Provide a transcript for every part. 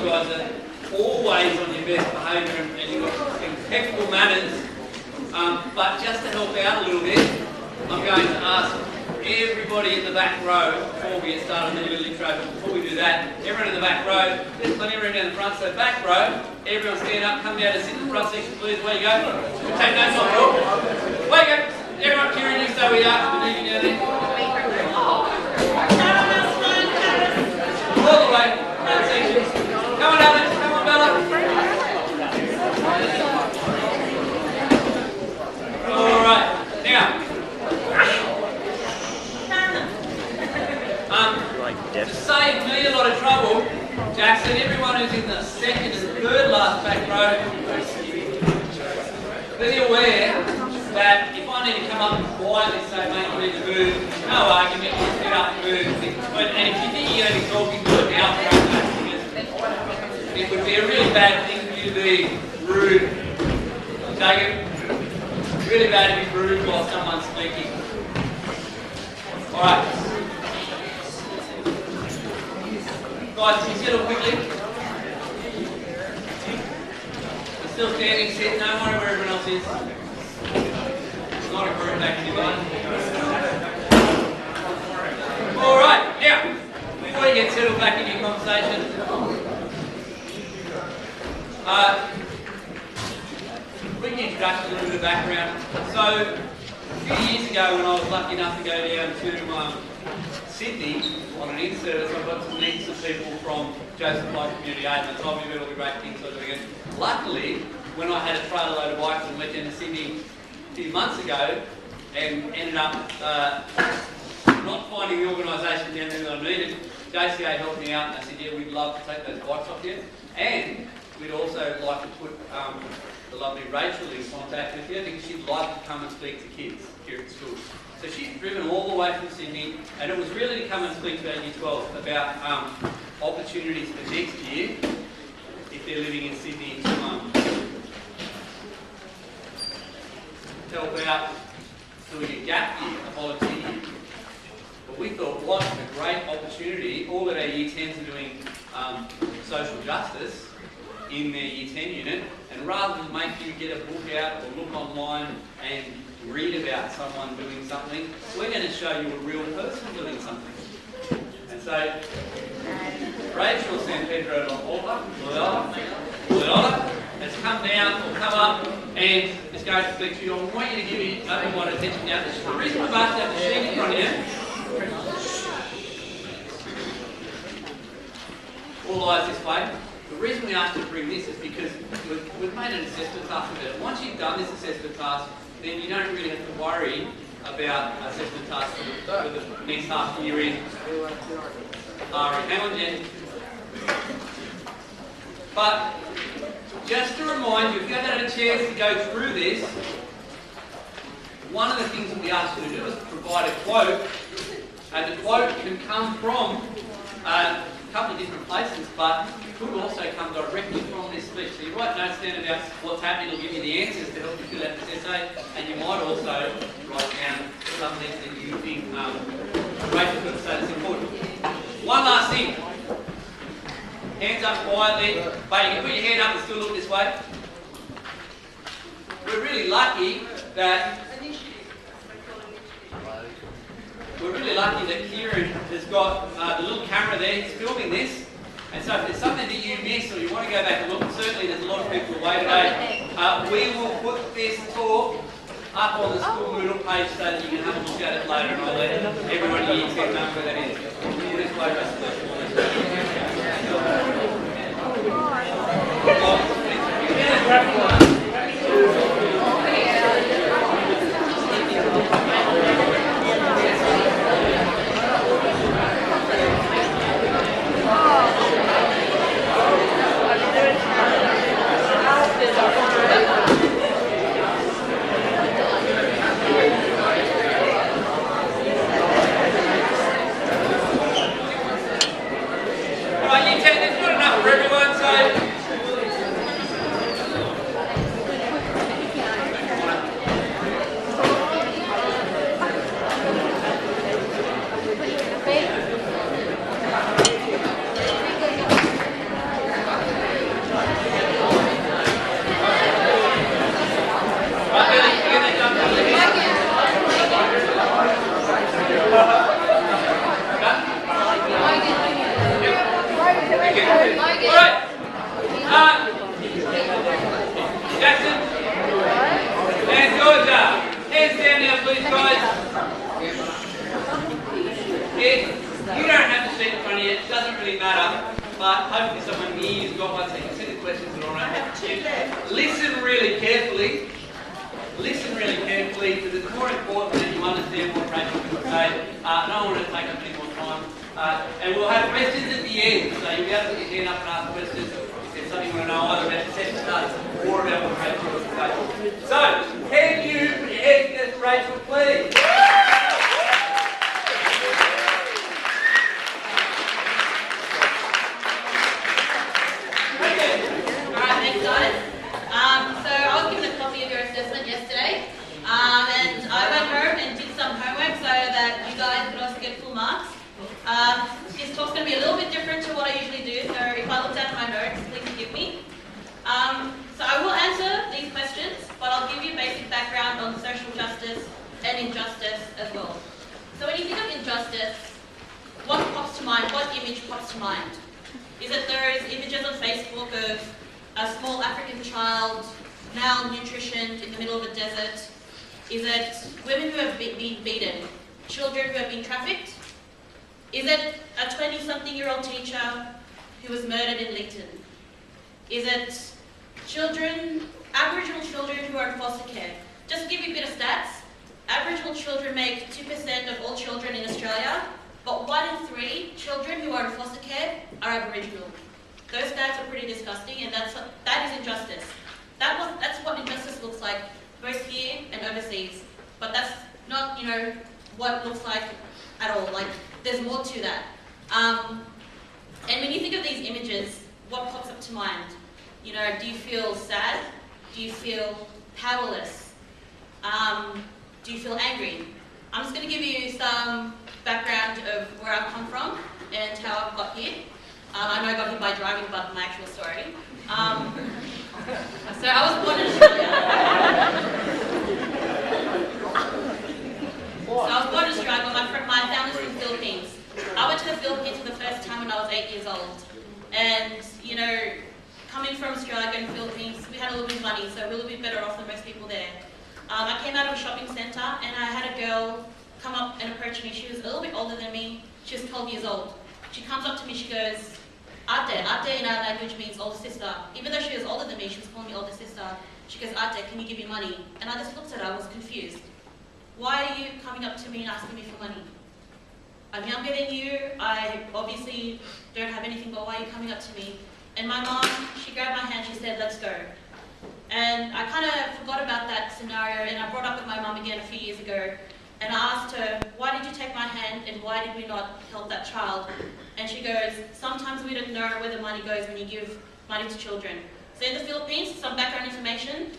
you guys are always on your best behaviour and you've got impeccable manners. But just to help out a little bit, I'm going to ask everybody in the back row, before we get started on the little intro, but before we do that, everyone in the back row, there's plenty of room down the front, so back row, everyone stand up, come down and sit in the front section, please. Where you go? Take notes on it all. Where you go? Everyone, Kieran, you stay where you are, we need you down there. All the way, front section. Come on, Alex, come on, Bella. Alright, now, to save me a lot of trouble, Jackson, everyone who's in the second and third last back row, be aware that if I need to come up and quietly say, mate, you need to move, no argument, you get up and move. And if you think you're going to be talking to an outbreak, it would be a really bad thing for you to be rude. Take it? Really bad to be rude while someone's speaking. Alright. Guys, can you settle quickly? You're still standing, sit, don't worry where everyone else is. It's not a group activity. Alright, now, before you get settled back in your conversation, quick introduction, a little bit of background. So, a few years ago when I was lucky enough to go down to Sydney on an in-service, I got to meet some people from JCA Talk Community Aid, and they told me about all the great things I was doing. Luckily, when I had a trailer load of bikes and went down to Sydney a few months ago and ended up not finding the organisation down there that I needed, JCA helped me out and they said, yeah, we'd love to take those bikes off you, and we'd also like to put the lovely Rachel in contact with you because she'd like to come and speak to kids here at school. So she's driven all the way from Sydney, and it was really to come and speak to our Year 12 about opportunities for next year if they're living in Sydney to help out doing a gap year, a volunteer year. But we thought, what a great opportunity. All of our Year 10s are doing social justice in their Year 10 unit, and rather than make you get a book out or look online and read about someone doing something, we're going to show you a real person doing something. And so, Rachel San Pedro Loyola has come down, or come up, and is going to speak to you. I want you to give me open-wide attention now. The reason we've asked to have the sheet in front of you, all eyes this way. The reason we asked you to bring this is because we've made an assessment task of it. Once you've done this assessment task, then you don't really have to worry about assessment tasks for the next half year in. Hang on, Jen. But just to remind you, if you haven't had a chance to go through this, one of the things that we asked you to do is provide a quote, and the quote can come from a couple of different places, but it could also come directly from this speech. So you write notes down about what's happening, it'll give you the answers to help you fill out this essay, and you might also write down some things that you think Rachel could say that's important. One last thing. Hands up quietly, but you can put your hand up and still look this way. We're really lucky that Kieran has got the little camera there, he's filming this, and so if there's something that you missed or you want to go back and look, certainly there's a lot of people away today, we will put this talk up on the school Moodle page so that you can have a look at it later, and I'll let everyone here know where that is. This way, someone here who's got one, so you can see the questions that are on. I have two left. Listen really carefully. Listen really carefully, because it's more important that you understand what Rachel can say. I don't want to take up any more time. And we'll have questions at the end, so you'll be able to put your hand up and ask questions if there's something you want to know either about the session starts or about what Rachel has to say. So, can you put your hands together for Rachel, please? And I went home and did some homework so that you guys could also get full marks. This talk's going to be a little bit different to what I usually do, so if I look down at my notes, please forgive me. So I will answer these questions, but I'll give you a basic background on social justice and injustice as well. So when you think of injustice, what pops to mind? What image pops to mind? Is it those images on Facebook of a small African child malnutritioned in the middle of a desert? Is it women who have been beaten? Children who have been trafficked? Is it a 20-something-year-old teacher who was murdered in Leeton? Is it children, Aboriginal children who are in foster care? Just to give you a bit of stats, Aboriginal children make 2% of all children in Australia, but 1 in 3 children who are in foster care are Aboriginal. Those stats are pretty disgusting, and that is injustice. That's what injustice looks like, both here and overseas. But that's not, what it looks like at all. Like, there's more to that. And when you think of these images, what pops up to mind? Do you feel sad? Do you feel powerless? Do you feel angry? I'm just going to give you some background of where I've come from and how I've got here. I know I got here by driving, but my actual story. So I was born in Australia. But my family's from the Philippines. I went to the Philippines for the first time when I was 8 years old. And, coming from Australia, going to the Philippines, we had a little bit of money, so we're a little bit better off than most people there. I came out of a shopping centre and I had a girl come up and approach me. She was a little bit older than me. She was 12 years old. She comes up to me, she goes, Ate. Ate in our language means older sister. Even though she was older than me, she was calling me older sister. She goes, Ate, can you give me money? And I just looked at her, I was confused. Why are you coming up to me and asking me for money? I'm younger than you, I obviously don't have anything, but why are you coming up to me? And my mom, she grabbed my hand, she said, let's go. And I kind of forgot about that scenario, and I brought up with my mom again a few years ago, and I asked her, why did you take my hand, and why did we not help that child? And she goes, sometimes we don't know where the money goes when you give money to children. So in the Philippines, some background information,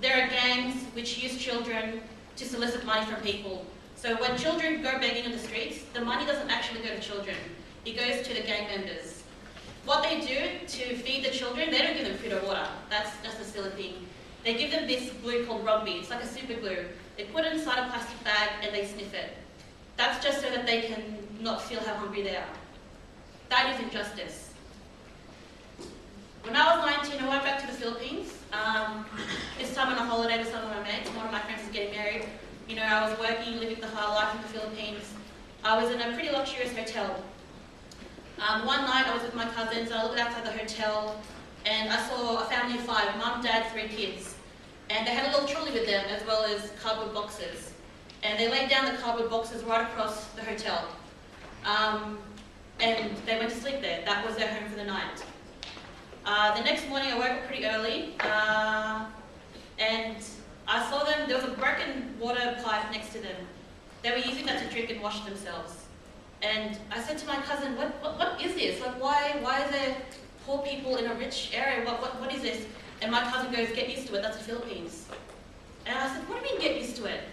there are gangs which use children to solicit money from people. So when children go begging in the streets, the money doesn't actually go to children. It goes to the gang members. What they do to feed the children, they don't give them food or water. That's just a silly thing. They give them this glue called rugby. It's like a super glue. They put it inside a plastic bag and they sniff it. That's just so that they can not feel how hungry they are. That is injustice. When I was 19, I went back to the Philippines. This time on a holiday with some of my mates. One of my friends was getting married. I was working, living the high life in the Philippines. I was in a pretty luxurious hotel. One night I was with my cousins, I looked outside the hotel and I saw a family of 5, mum, dad, 3 kids. And they had a little trolley with them as well as cardboard boxes. And they laid down the cardboard boxes right across the hotel. And they went to sleep there. That was their home for the night. The next morning I woke up pretty early and I saw them, there was a broken water pipe next to them. They were using that to drink and wash themselves. And I said to my cousin, what is this? Like, why are there poor people in a rich area? What is this? And my cousin goes, get used to it, that's the Philippines. And I said, what do you mean get used to it?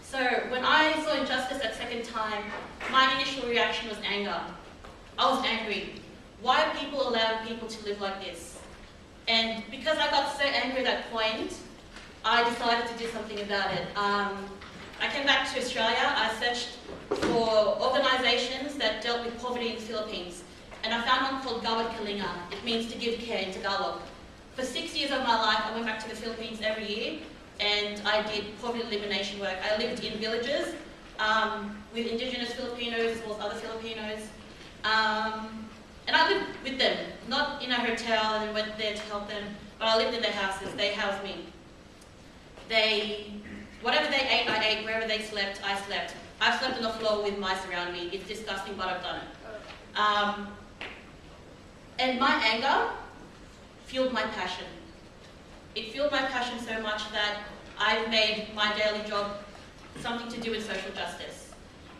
So when I saw injustice that second time, my initial reaction was anger. I was angry. Why are people allowing people to live like this? And because I got so angry at that point, I decided to do something about it. I came back to Australia, I searched for organisations that dealt with poverty in the Philippines. And I found one called Gawad Kalinga. It means to give care in Tagalog. For 6 years of my life, I went back to the Philippines every year and I did poverty elimination work. I lived in villages with indigenous Filipinos as well as other Filipinos. And I lived with them, not in a hotel and then went there to help them, but I lived in their houses. They housed me. Whatever they ate, I ate. Wherever they slept, I slept. I've slept on the floor with mice around me. It's disgusting, but I've done it. And my anger fueled my passion. It fueled my passion so much that I've made my daily job something to do with social justice.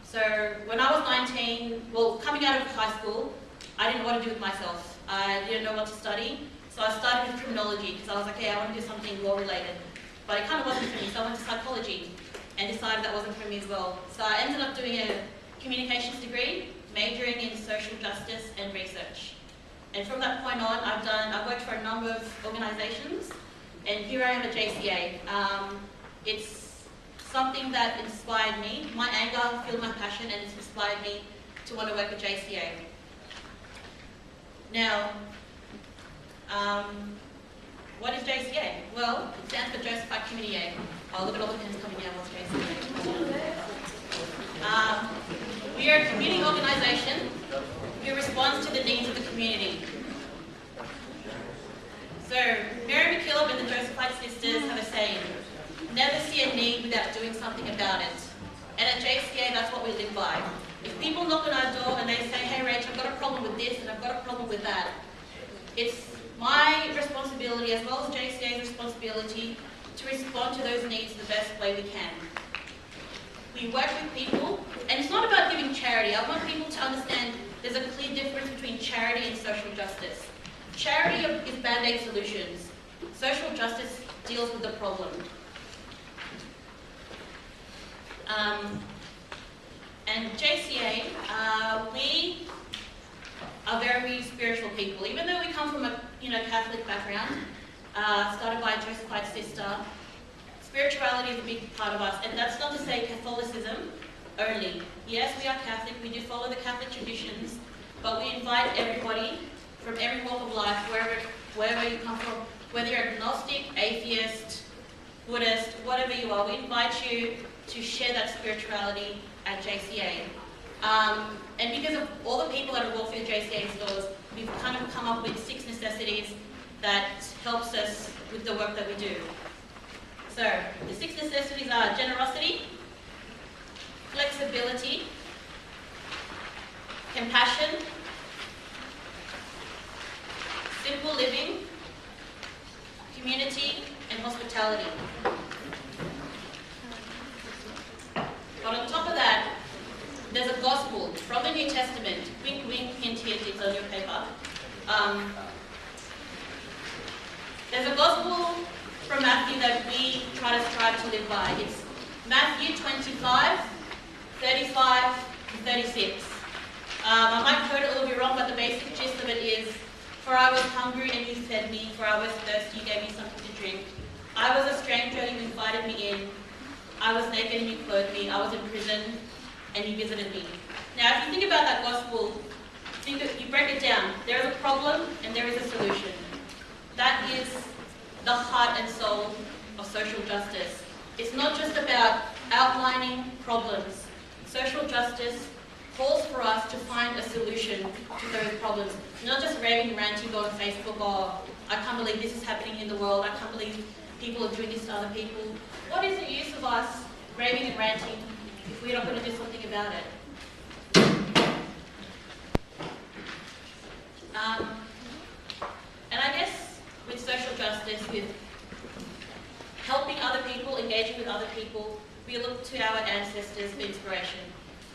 So when I was 19, well, coming out of high school, I didn't know what to do with myself. I didn't know what to study. So I started with criminology because I was like, hey, I want to do something law-related. But it kind of wasn't for me, so I went to psychology and decided that wasn't for me as well. So I ended up doing a communications degree, majoring in social justice and research. And from that point on, I've worked for a number of organisations, and here I am at JCA. It's something that inspired me. My anger fueled my passion, and it's inspired me to want to work at JCA. Now, what is JCA? Well, it stands for Josephite Community Aid. Oh, look at all the pens coming out. What's JCA? We are a community organisation who responds to the needs of the community. So, Mary McKillop and the Josephite sisters have a saying, never see a need without doing something about it. And at JCA, that's what we live by. If people knock on our door and they say, hey Rach, I've got a problem with this and I've got a problem with that, it's my responsibility, as well as JCA's responsibility, to respond to those needs the best way we can. We work with people, and it's not about giving charity. I want people to understand there's a clear difference between charity and social justice. Charity is band-aid solutions. Social justice deals with the problem. And JCA, we are very spiritual people. Even though we come from a Catholic background, started by a Josephite sister, spirituality is a big part of us. And that's not to say Catholicism only. Yes, we are Catholic, we do follow the Catholic traditions, but we invite everybody from every walk of life, wherever you come from, whether you're agnostic, atheist, Buddhist, whatever you are, we invite you to share that spirituality at JCA. And because of all the people that have walked through JCA's doors, we've kind of come up with 6 necessities that helps us with the work that we do. So, the 6 necessities are generosity, flexibility, compassion, simple living, community, and hospitality. But on top of that, there's a gospel from the New Testament. Wink, wink, hint, hint, it's on your paper. There's a gospel from Matthew that we try to strive to live by. It's Matthew 25, 35 to 36. I might quote it a little bit wrong, but the basic gist of it is, for I was hungry and you fed me, for I was thirsty, you gave me something to drink. I was a stranger, you invited me in. I was naked and you clothed me. I was in prison and you visited me. Now, if you think about that gospel, you break it down. There is a problem and there is a solution. That is the heart and soul of social justice. It's not just about outlining problems. Social justice calls for us to find a solution to those problems. Not just raving and ranting on Facebook, or I can't believe this is happening in the world, I can't believe people are doing this to other people. What is the use of us raving and ranting if we're not going to do something about it? And I guess with social justice, with helping other people, engaging with other people, we look to our ancestors for inspiration.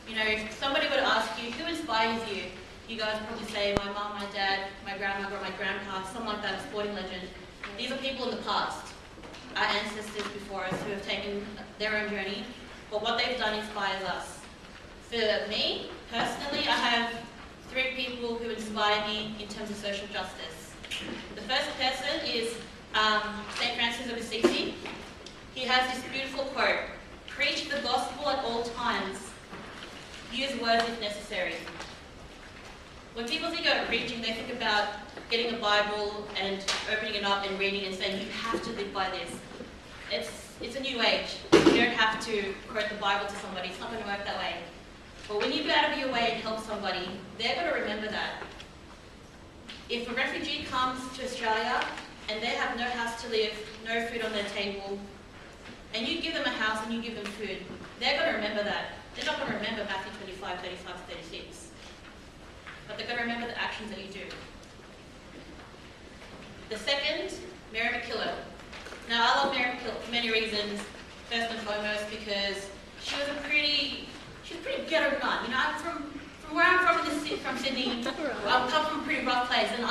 You know, if somebody were to ask you, who inspires you? You guys probably say, my mum, my dad, my grandmother, or my grandpa, someone like that, a sporting legend. These are people in the past, our ancestors before us, who have taken their own journey, but what they've done inspires us. For me, personally, I have 3 people who inspire me in terms of social justice. The first person is St. Francis of Assisi. He has this beautiful quote, "Preach the gospel at all times. Use words if necessary." When people think about preaching, they think about getting a Bible and opening it up and reading and saying, you have to live by this. It's a new age. You don't have to quote the Bible to somebody. It's not going to work that way. But when you go out of your way and help somebody, they're going to remember that. If a refugee comes to Australia and they have no house to live, no food on their table, and you give them a house and you give them food, they're going to remember that. They're not going to remember Matthew 25, 35 to 36. But they're going to remember the actions that you do. The second, Mary McKillop. Now, I love Mary McKillop for many reasons. First and foremost, because she was a pretty ghetto nut. You know, from where I'm from Sydney, I come from a pretty rough place, and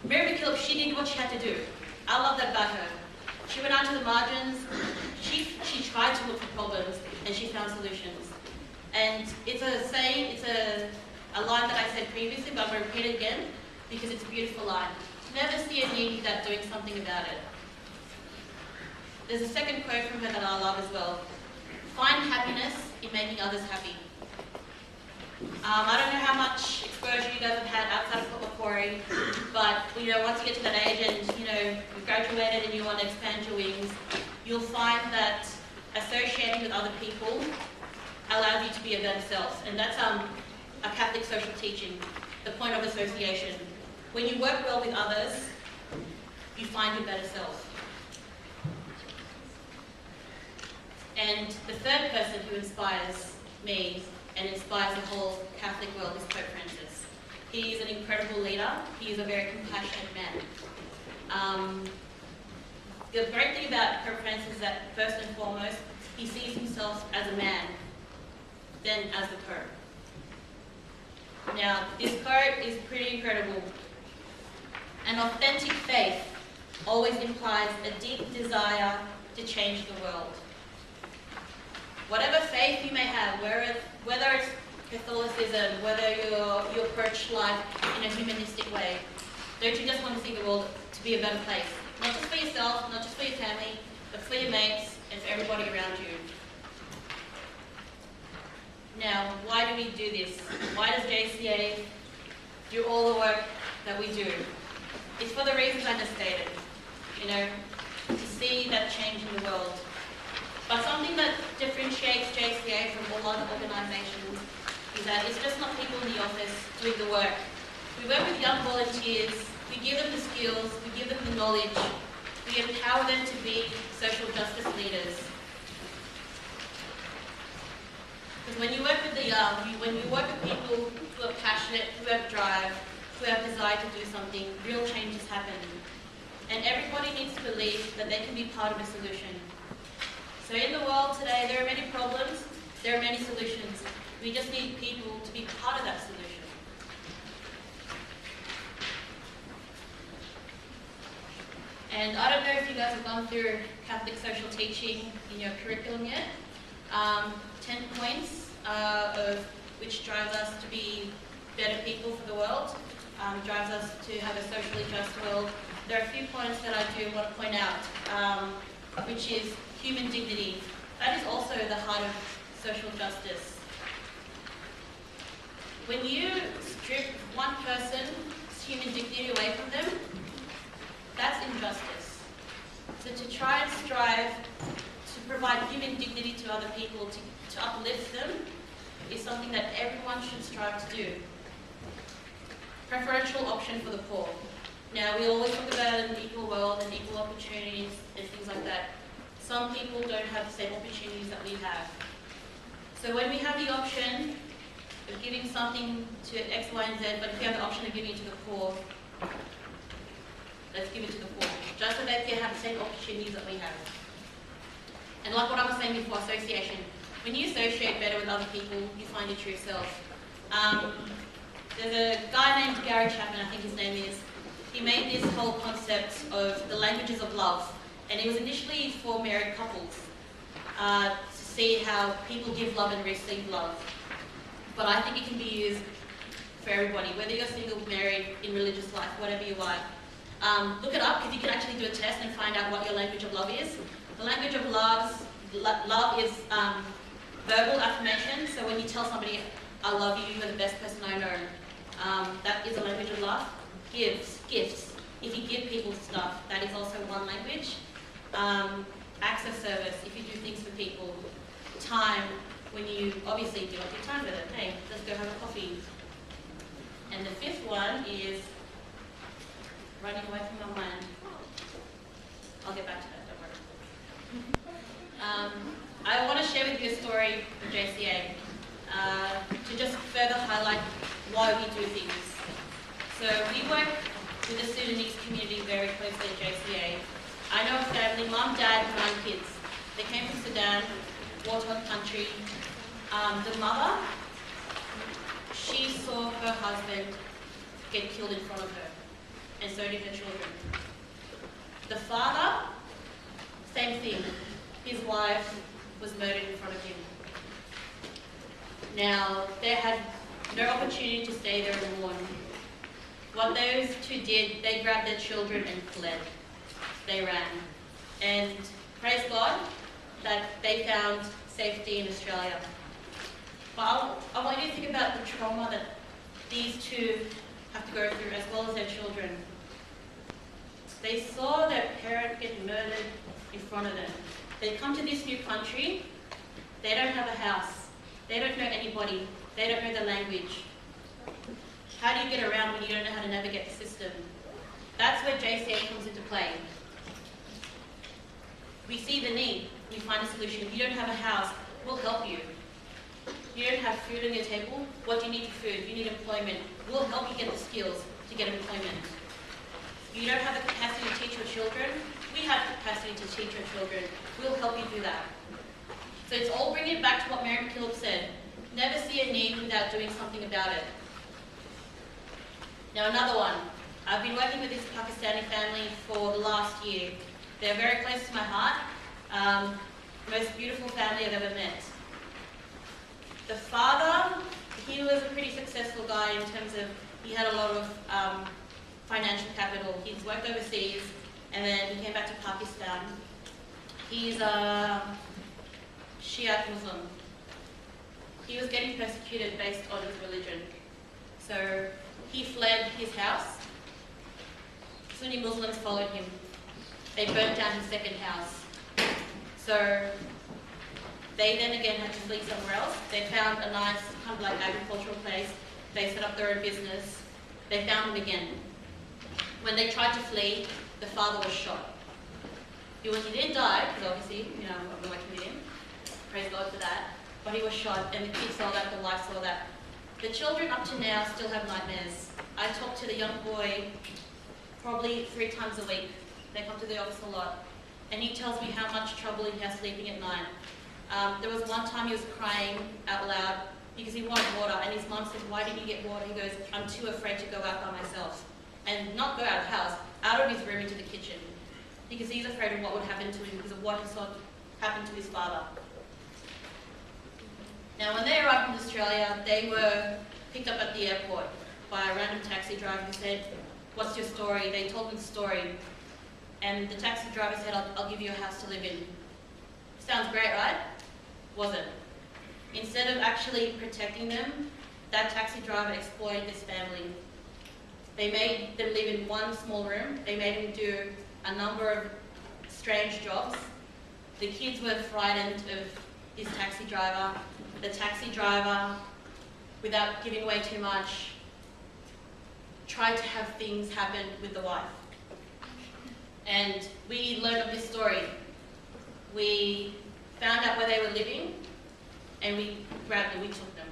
Mary McKillop, she did what she had to do. I love that about her. She went out to the margins, she tried to look for problems, and she found solutions. And it's a saying, it's a line that I said previously, but I'm going to repeat it again, because it's a beautiful line. Never see a need without doing something about it. There's a second quote from her that I love as well. Find happiness in making others happy. I don't know how much exposure you guys have had outside of Macquarie, but you know, once you get to that age and you know you've graduated and you want to expand your wings, you'll find that associating with other people allows you to be a better self, and that's a Catholic social teaching, the point of association. When you work well with others, you find your better self. And the third person who inspires me and inspires the whole Catholic world is Pope Francis. He is an incredible leader. He is a very compassionate man. The great thing about Pope Francis is that, first and foremost, he sees himself as a man, then as the Pope. Now, this quote is pretty incredible. An authentic faith always implies a deep desire to change the world. Whatever faith you may have, whether it's Catholicism, whether you approach life in a humanistic way, don't you just want to see the world to be a better place? Not just for yourself, not just for your family, but for your mates and for everybody around you. Now, why do we do this? Why does JCA do all the work that we do? It's for the reasons I just stated, you know, to see that change in the world. But something that differentiates JCA from all other organisations is that it's just not people in the office doing the work. We work with young volunteers, we give them the skills, we give them the knowledge, we empower them to be social justice leaders. Because when you work with the young, when you work with people who are passionate, who have drive, who have desire to do something, real changes happen. And everybody needs to believe that they can be part of a solution. So in the world today, there are many problems, there are many solutions. We just need people to be part of that solution. And I don't know if you guys have gone through Catholic social teaching in your curriculum yet. 10 points of which drives us to be better people for the world, drives us to have a socially just world. There are a few points that I do want to point out, which is human dignity. That is also the heart of social justice. When you strip one person's human dignity away from them, that's injustice. So to try and strive to provide human dignity to other people, to uplift them, is something that everyone should strive to do. Preferential option for the poor. Now, we always talk about an equal world and equal opportunities and things like that. Some people don't have the same opportunities that we have. So when we have the option of giving something to X, Y, and Z, but if we have the option of giving it to the poor, let's give it to the poor, just so they can have the same opportunities that we have. And like what I was saying before, association. When you associate better with other people, you find your true self. There's a guy named Gary Chapman, I think his name is. He made this whole concept of the languages of love. And it was initially for married couples, to see how people give love and receive love. But I think it can be used for everybody, whether you're single, married, in religious life, whatever you like. Look it up, because you can actually do a test and find out what your language of love is. The language of love is verbal affirmation. So when you tell somebody, I love you, you're the best person I know, that is a language of love. Gifts. If you give people stuff, that is also one language. Acts of service, if you do things for people. Time, when you obviously give up your time with it. Hey, let's go have a coffee. And the fifth one is running away from my mind. I'll get back to that, don't worry. I want to share with you a story from JCA to just further highlight why we do things. So we work with the Sudanese community very closely at JCA. I know a family, mum, dad, 9 kids. They came from Sudan, war-torn country. The mother, she saw her husband get killed in front of her, and so did her children. The father, same thing. His wife was murdered in front of him. Now, they had no opportunity to stay there and mourn. What those two did, they grabbed their children and fled. They ran. And praise God that they found safety in Australia. But I want you to think about the trauma that these two have to go through, as well as their children. They saw their parent get murdered in front of them. They come to this new country, they don't have a house, they don't know anybody, they don't know the language. How do you get around when you don't know how to navigate the system? That's where JCA comes into play. We see the need, we find a solution. If you don't have a house, we'll help you. You don't have food on your table, what do you need for food? You need employment. We'll help you get the skills to get employment. You don't have the capacity to teach your children, we have capacity to teach your children. We'll help you do that. So it's all bringing it back to what Mary McKillop said. Never see a need without doing something about it. Now another one. I've been working with this Pakistani family for the last year. They're very close to my heart. Most beautiful family I've ever met. The father, he was a pretty successful guy in terms of, he had a lot of financial capital. He's worked overseas and then he came back to Pakistan. He's a Shiite Muslim. He was getting persecuted based on his religion. So he fled his house. Sunni Muslims followed him. They burnt down his second house. So they then again had to flee somewhere else. They found a nice kind of like agricultural place. They set up their own business. They found him again. When they tried to flee, the father was shot. He didn't die, because obviously, you know, I've been working with him. Praise God for that. But he was shot, and the kids saw that, the wife saw that. The children up to now still have nightmares. I talk to the young boy probably 3 times a week. They come to the office a lot. And he tells me how much trouble he has sleeping at night. There was one time he was crying out loud because he wanted water, and his mum said, "Why didn't you get water?" He goes, "I'm too afraid to go out by myself." And not go out of the house, out of his room into the kitchen. Because he's afraid of what would happen to him because of what he saw happen to his father. Now when they arrived in Australia, they were picked up at the airport by a random taxi driver who said, "What's your story?" They told him the story. And the taxi driver said, I'll give you a house to live in. Sounds great, right? Wasn't. Instead of actually protecting them, that taxi driver exploited this family. They made them live in one small room. They made them do a number of strange jobs. The kids were frightened of this taxi driver. The taxi driver, without giving away too much, tried to have things happen with the wife. And we learned of this story. We found out where they were living, and we grabbed them, we took them.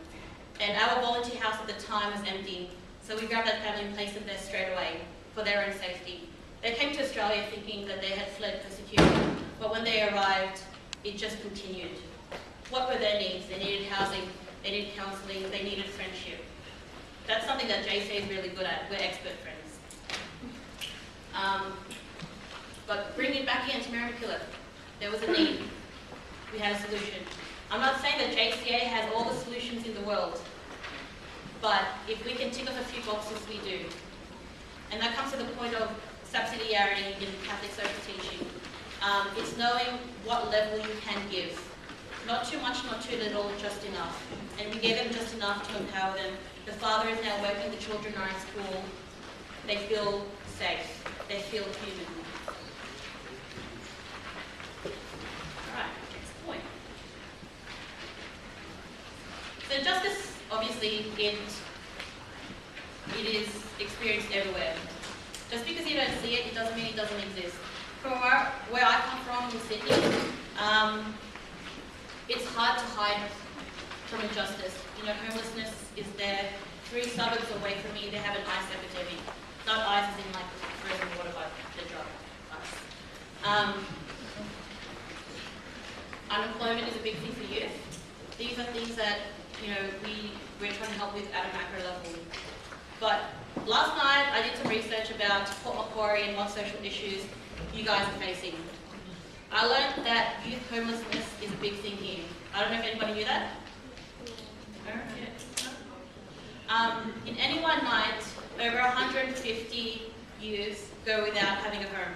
And our volunteer house at the time was empty, so we grabbed that family and placed them there straight away for their own safety. They came to Australia thinking that they had fled persecution, but when they arrived, it just continued. What were their needs? They needed housing, they needed counselling, they needed friendship. That's something that JCA is really good at. We're expert friends. But bringing it back again to Mary McKillop, there was a need. We had a solution. I'm not saying that JCA has all the solutions in the world, but if we can tick off a few boxes, we do. And that comes to the point of subsidiarity in Catholic social teaching. It's knowing what level you can give. Not too much, not too little, just enough. And we gave them just enough to empower them. The father is now working, the children are in school. They feel safe. They feel human. Alright, next point. So justice, obviously, it is experienced everywhere. Just because you don't see it, it doesn't mean it doesn't exist. From where I come from in Sydney, it's hard to hide from injustice. You know, homelessness is there. 3 suburbs away from me, they have an ice epidemic. Not ice as in like frozen water, but the drug ice. Unemployment is a big thing for youth. These are things that, you know, we're trying to help with at a macro level. But last night I did some research about Port Macquarie and what social issues you guys are facing. I learned that youth homelessness is a big thing here. I don't know if anybody knew that. No? Yeah. In any one night, over 150 youths go without having a home.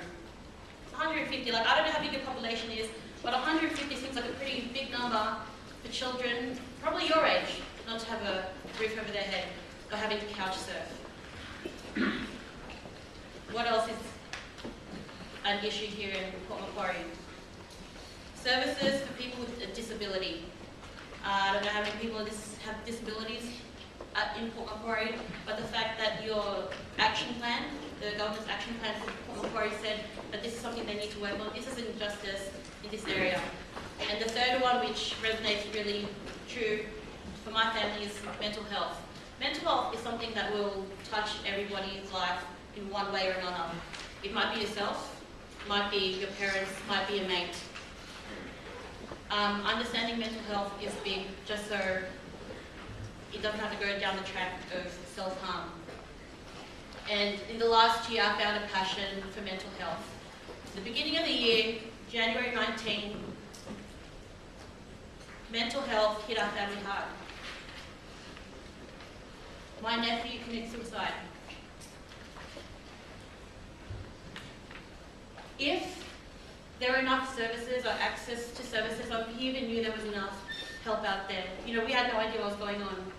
150, like I don't know how big your population is, but 150 seems like a pretty big number for children, probably your age, not to have a roof over their head or having to couch surf. What else is an issue here in Port Macquarie? Services for people with a disability. I don't know how many people have disabilities in Port Macquarie, but the fact that your action plan, the government's action plan for Port Macquarie said that this is something they need to work on. This is injustice in this area. And the third one, which resonates really true for my family, is mental health. Mental health is something that will touch everybody's life in one way or another. It might be yourself, might be your parents, might be a mate. Understanding mental health is big, just so it doesn't have to go down the track of self-harm. And in the last year, I found a passion for mental health. At the beginning of the year, January 19, mental health hit our family hard. My nephew committed suicide. If there were enough services or access to services, or he even knew there was enough help out there, you know, we had no idea what was going on.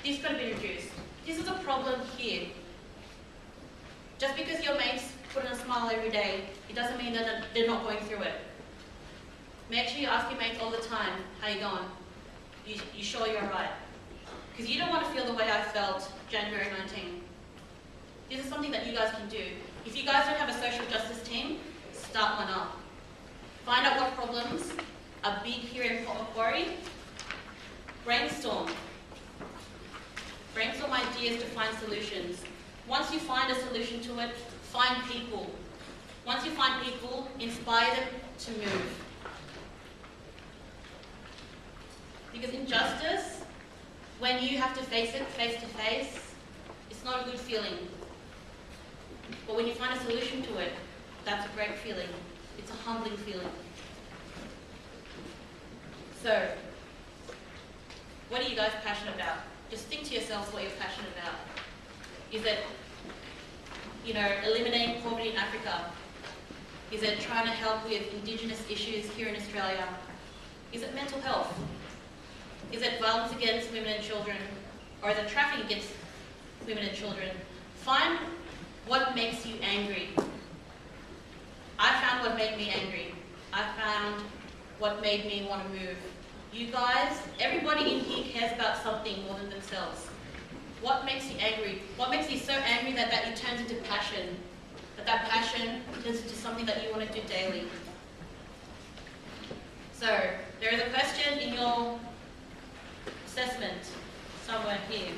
This could have been reduced. This is a problem here. Just because your mates put on a smile every day, it doesn't mean that they're not going through it. Make sure you ask your mates all the time, how you going? You sure you're alright? Because you don't want to feel the way I felt January 19. This is something that you guys can do. If you guys don't have a social justice team, start one up. Find out what problems are big here in Port Macquarie. Brainstorm. Brainstorm ideas to find solutions. Once you find a solution to it, find people. Once you find people, inspire them to move. Because injustice, when you have to face it face to face, it's not a good feeling. But when you find a solution to it, that's a great feeling. It's a humbling feeling. So, what are you guys passionate about? Just think to yourselves what you're passionate about. Is it, you know, eliminating poverty in Africa? Is it trying to help with Indigenous issues here in Australia? Is it mental health? Is it violence against women and children? Or is it trafficking against women and children? Find what makes you angry. I found what made me angry. I found what made me want to move. You guys, everybody in here cares about something more than themselves. What makes you angry? What makes you so angry that it turns into passion? That passion turns into something that you want to do daily. So, there is a question in your assessment somewhere here.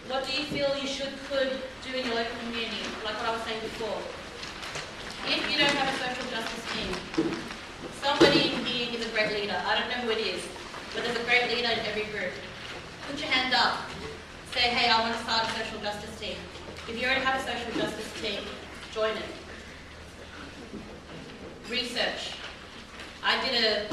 What do you feel you could do in your local community? Like what I was saying before. If you don't have a social justice team, somebody in here is a great leader. I don't know who it is, but there's a great leader in every group. Put your hand up. Say, hey, I want to start a social justice team. If you already have a social justice team, join it. Research. I did a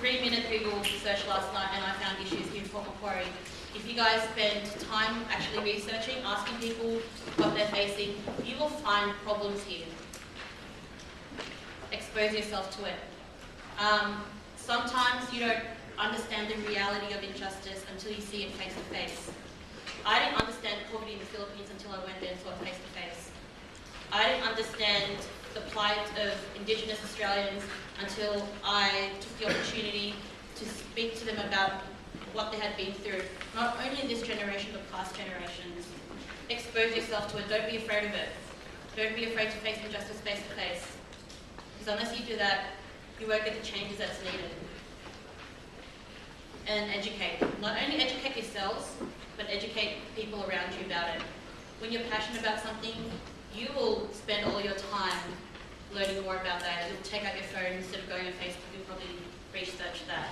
3-minute Google search last night and I found issues here in Port Macquarie. If you guys spend time actually researching, asking people what they're facing, you will find problems here. Expose yourself to it. Sometimes you don't understand the reality of injustice until you see it face to face. I didn't understand poverty in the Philippines until I went there and saw it face to face. I didn't understand the plight of Indigenous Australians until I took the opportunity to speak to them about what they had been through, not only in this generation, but past generations. Expose yourself to it. Don't be afraid of it. Don't be afraid to face injustice face to face. Because unless you do that, you won't get the changes that's needed. And educate. Not only educate yourselves, but educate people around you about it. When you're passionate about something, you will spend all your time learning more about that. You'll take out your phone instead of going on Facebook, you'll probably research that.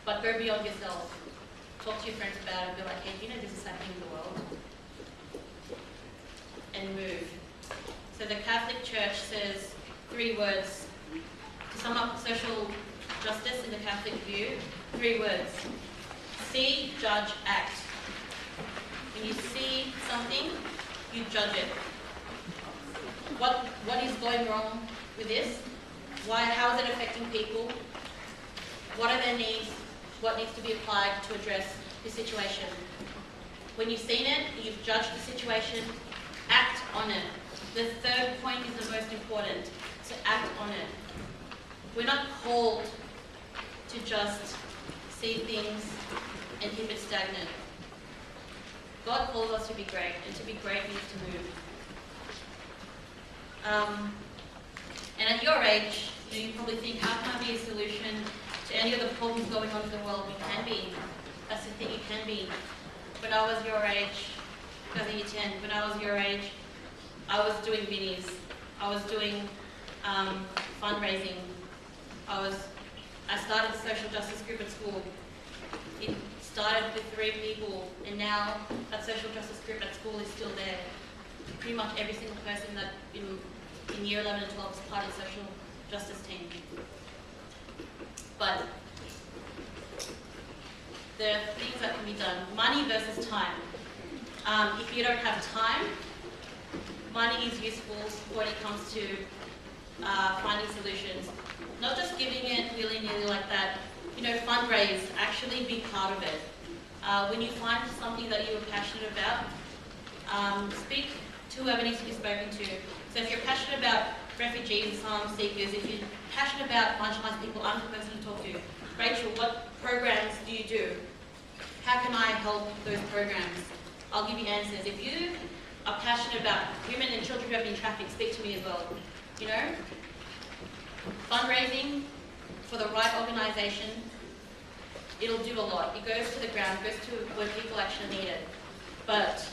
But go beyond yourself. Talk to your friends about it. Be like, hey, do you know this is happening in the world? And move. So the Catholic Church says 3 words. To sum up social justice in the Catholic view, 3 words. See, judge, act. When you see something, you judge it. What is going wrong with this? How is it affecting people? What are their needs? What needs to be applied to address the situation? When you've seen it, you've judged the situation, act on it. The 3rd point is the most important, so act on it. We're not called to just see things and keep it stagnant. God calls us to be great, and to be great means to move. And at your age, you probably think, how can I be a solution to any of the problems going on in the world? You can be. That's the thing, you can be. When I was your age, 2010, when I was your age, I was doing minis. I was doing fundraising. I started the social justice group at school. It started with 3 people, and now that social justice group at school is still there. Pretty much every single person that in year 11 and 12 is part of the social justice team. But there are things that can be done. Money versus time. If you don't have time, money is useful when it comes to finding solutions. Not just giving it willy-nilly like that. Fundraise, actually be part of it. When you find something that you are passionate about, speak to whoever needs to be spoken to. So if you're passionate about refugees, asylum seekers, if you're passionate about marginalised people, I'm the person to talk to. Rachel, what programs do you do? How can I help those programs? I'll give you answers. If you are passionate about women and children who have been trafficked, speak to me as well. Fundraising for the right organisation, it'll do a lot. It goes to the ground, goes to where people actually need it. But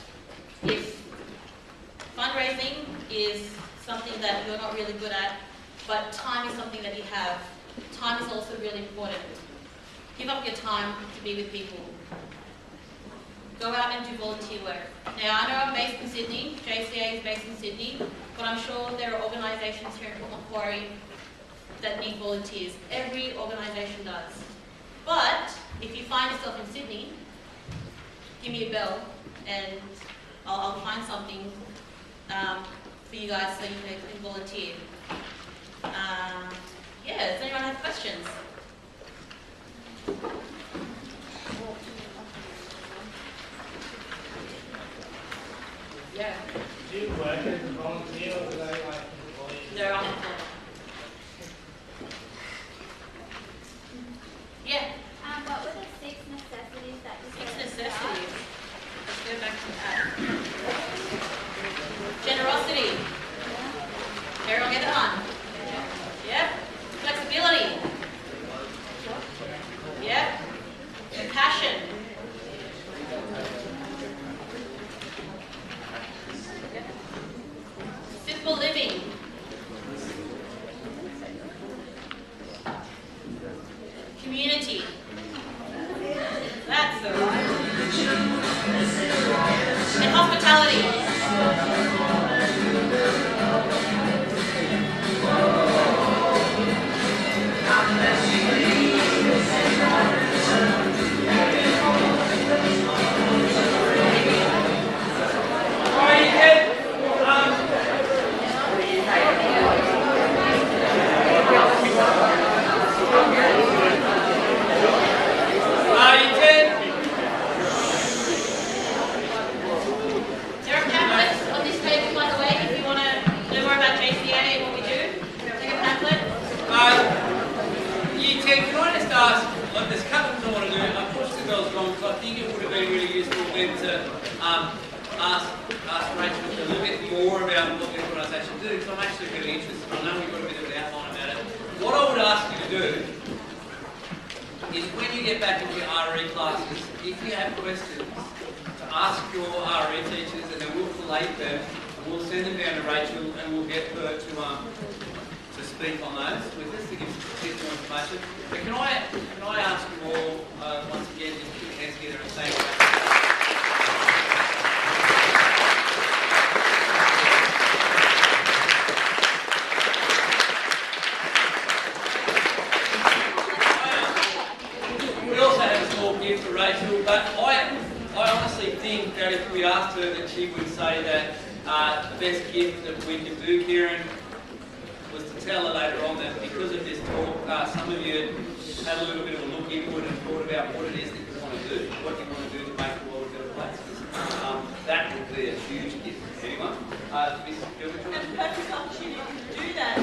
if fundraising is something that you're not really good at, but time is something that you have, time is also really important. Give up your time to be with people. Go out and do volunteer work. Now, I know I'm based in Sydney, JCA is based in Sydney, but I'm sure there are organisations here in Port Macquarie that need volunteers. Every organisation does. But if you find yourself in Sydney, give me a bell and I'll find something for you guys so you can volunteer. Does anyone have questions? Yeah. Do you work as a volunteer or do they employees? No, I'm employed. Yeah. What were the 6 necessities that you said? 6 necessities. Let's go back to that. Generosity. Everyone get it on? Yep. Flexibility. Yep. Compassion. Simple living. Community. That's the right. And hospitality. There are going to ask Rachel a little bit more about what the organisation do, because I'm actually really interested. I know we've got a bit of an outline about it. What I would ask you to do is when you get back into your RE classes, if you have questions, to ask your RE teachers, and then we'll collate them, and we'll send them down to Rachel, and we'll get her to speak on those with us, to give us a bit more information. But can I ask you all, once again, just put your hands together and thank you. We also have a small gift for Rachel, but I honestly think that if we asked her, that she would say that the best gift that we could do, Kieran, was to tell her later on that because of this talk, some of you had a little bit of a look inward and thought about what it is that you want to do, what you want to do to make the world a better place. That would be a huge gift. Anyone? Mrs. Gilbert? And perfect opportunity to do that.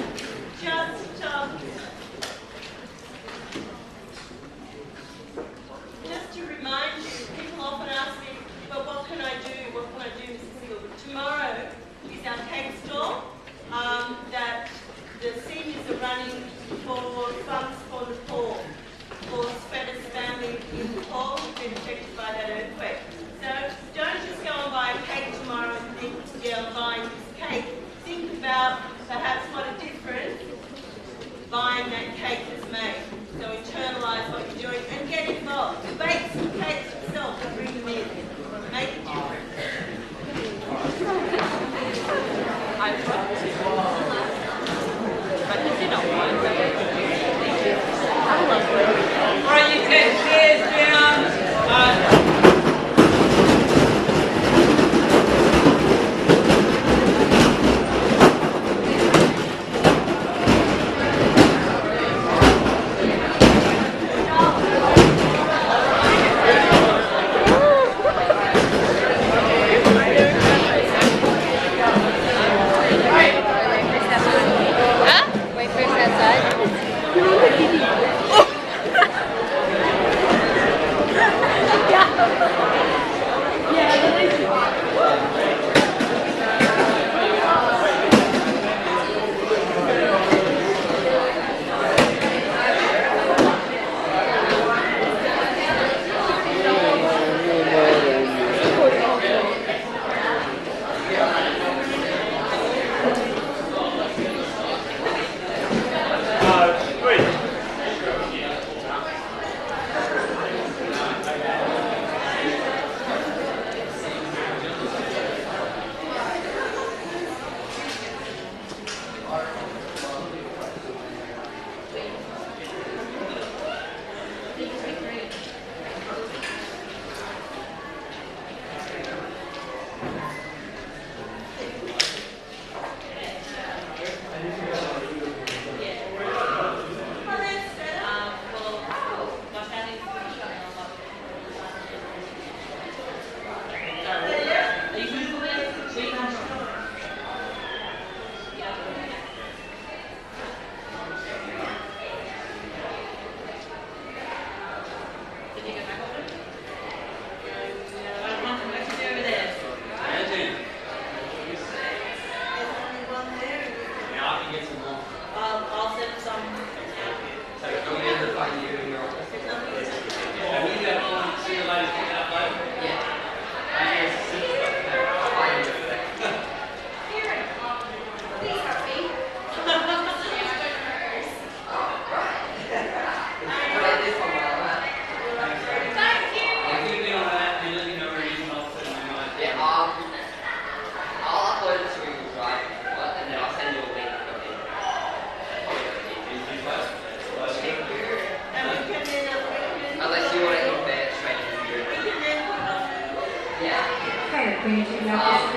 Just to remind you, people often ask me, well, what can I do? What can I do, Mrs. Gilbert? Tomorrow is our cake store that the seniors are running for funds for the poor, for Spreader's family in Nepal who've been affected by that earthquake. So don't just go and buy a cake tomorrow and think, yeah, I'm buying this cake. Think about perhaps what a difference buying that cake has made. So internalise what you're doing and get involved. Bake some cakes yourself and bring them in. Make a difference. Alright, you can chairs down.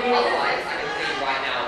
Otherwise, I can see right now